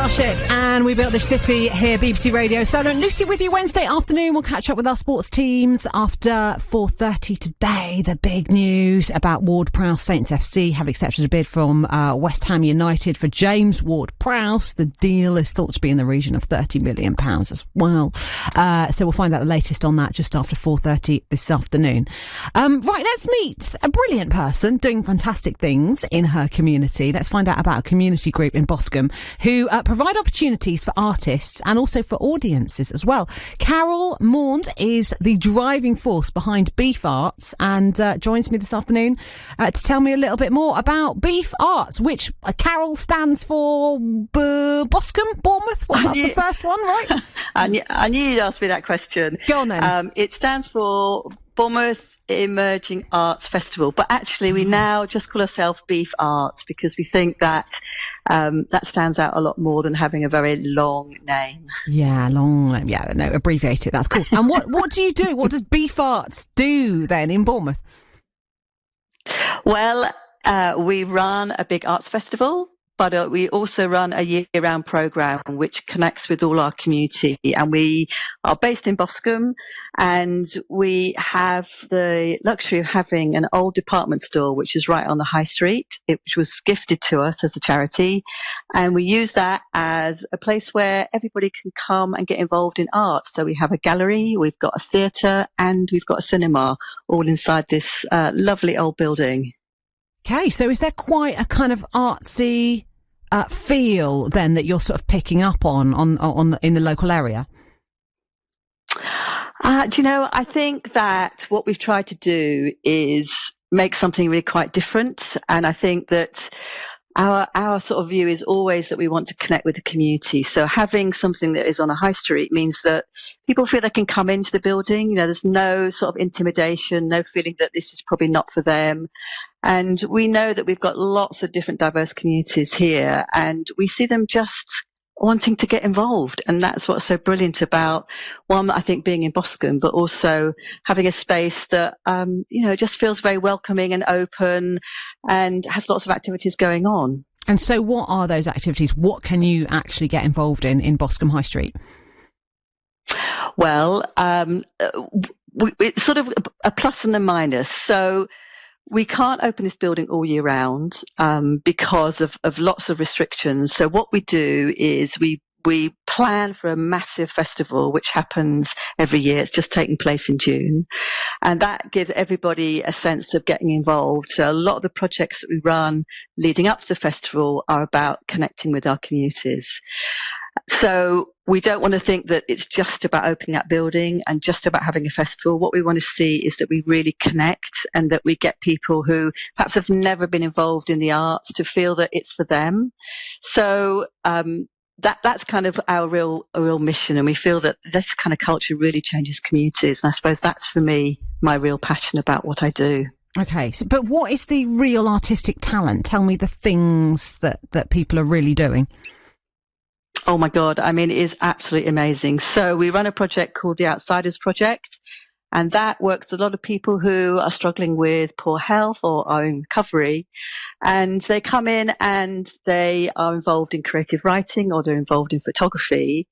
Starship, and we built this city here, BBC Radio Solent. Lucy with you Wednesday afternoon. We'll catch up with our sports teams after 4:30 today. The big news about Ward-Prowse. Saints FC have accepted a bid from West Ham United for James Ward-Prowse. The deal is thought to be in the region of £30 million as well. So we'll find out the latest on that just after 4:30 this afternoon. Right, let's meet a brilliant person doing fantastic things in her community. Let's find out about a community group in Boscombe who provide opportunities for artists and also for audiences as well. Carol Maund is the driving force behind Beef Arts and joins me this afternoon to tell me a little bit more about Beef Arts, which Carol stands for Boscombe, Bournemouth. Well, that's the first one, right? I knew you'd ask me that question. Go on then. It stands for Bournemouth Emerging Arts Festival, but actually we now just call ourselves Beef Arts because we think that that stands out a lot more than having a very long name. Yeah, long. Yeah, no, abbreviate it. That's cool. And what do you do? What does Beef Arts do then in Bournemouth? Well, we run a big arts festival, but we also run a year-round programme which connects with all our community. And we are based in Boscombe, and we have the luxury of having an old department store which is right on the high street, which was gifted to us as a charity. And we use that as a place where everybody can come and get involved in art. So we have a gallery, we've got a theatre, and we've got a cinema all inside this lovely old building. Okay, so is there quite a kind of artsy feel then that you're sort of picking up on in the local area? Do you know, I think that what we've tried to do is make something really quite different, and I think that our sort of view is always that we want to connect with the community. So having something that is on a high street means that people feel they can come into the building. You know, there's no sort of intimidation, no feeling that this is probably not for them. And we know that we've got lots of different diverse communities here, and we see them just wanting to get involved. And that's what's so brilliant about, one, I think, being in Boscombe, but also having a space that, just feels very welcoming and open and has lots of activities going on. And so what are those activities? What can you actually get involved in Boscombe High Street? Well, it's sort of a plus and a minus. So we can't open this building all year round because of lots of restrictions. So what we do is we plan for a massive festival which happens every year. It's just taking place in June. And that gives everybody a sense of getting involved. So a lot of the projects that we run leading up to the festival are about connecting with our communities. So we don't want to think that it's just about opening that building and just about having a festival. What we want to see is that we really connect and that we get people who perhaps have never been involved in the arts to feel that it's for them. So that's kind of our real mission, and we feel that this kind of culture really changes communities. And I suppose that's, for me, my real passion about what I do. Okay, but what is the real artistic talent? Tell me the things that people are really doing. Oh my God, I mean, it is absolutely amazing. So we run a project called the Outsiders Project, and that works with a lot of people who are struggling with poor health or are in recovery. And they come in and they are involved in creative writing or they're involved in photography.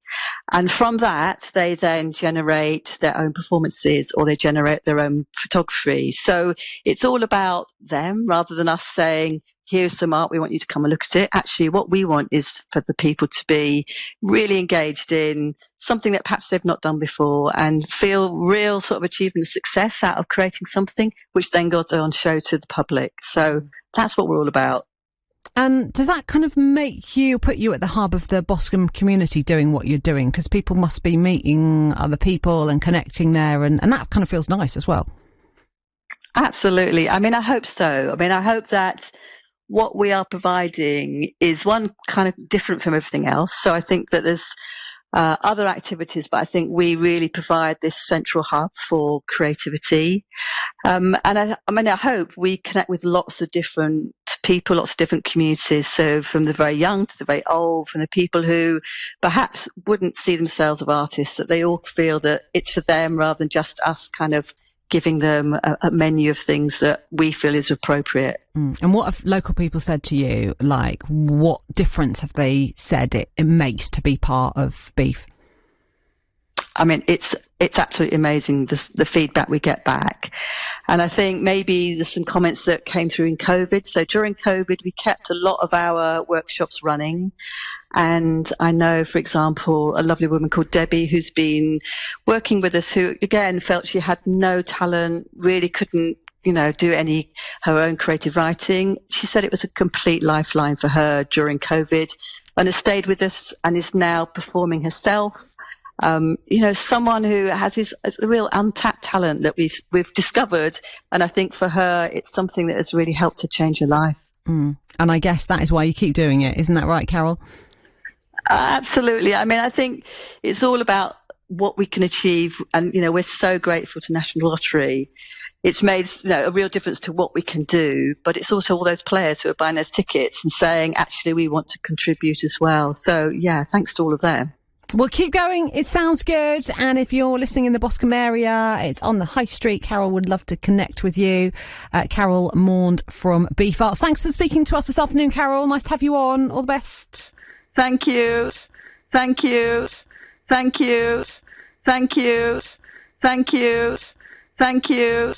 And from that, they then generate their own performances or they generate their own photography. So it's all about them rather than us saying, here's some art, we want you to come and look at it. Actually, what we want is for the people to be really engaged in something that perhaps they've not done before and feel real sort of achievement and success out of creating something, which then goes on show to the public. So that's what we're all about. And does that kind of put you at the hub of the Boscombe community doing what you're doing? Because people must be meeting other people and connecting there, and that kind of feels nice as well. Absolutely. I mean, I hope so. I mean, I hope that what we are providing is one kind of different from everything else. So I think that there's other activities, but I think we really provide this central hub for creativity. And I hope we connect with lots of different people, lots of different communities. So from the very young to the very old, from the people who perhaps wouldn't see themselves as artists, that they all feel that it's for them rather than just us kind of giving them a menu of things that we feel is appropriate. And what have local people said to you? Like, what difference have they said it makes to be part of beef? I mean, it's absolutely amazing, the feedback we get back. And I think maybe there's some comments that came through in COVID. So during COVID, we kept a lot of our workshops running. And I know, for example, a lovely woman called Debbie who's been working with us, who, again, felt she had no talent, really couldn't, do her own creative writing. She said it was a complete lifeline for her during COVID, and has stayed with us and is now performing herself. Someone who has this real untapped talent that we've discovered, and I think for her it's something that has really helped her change her life. And I guess that is why you keep doing it, isn't that right, Carol? Absolutely. I mean, I think it's all about what we can achieve, and we're so grateful to National Lottery. It's made a real difference to what we can do, but it's also all those players who are buying those tickets and saying, actually, we want to contribute as well. So yeah, thanks to all of them. Well, keep going. It sounds good. And if you're listening in the Boscombe area, it's on the High Street. Carol would love to connect with you. Carol Maund from Beef Arts. Thanks for speaking to us this afternoon, Carol. Nice to have you on. All the best. Thank you. Thank you. Thank you. Thank you. Thank you. Thank you.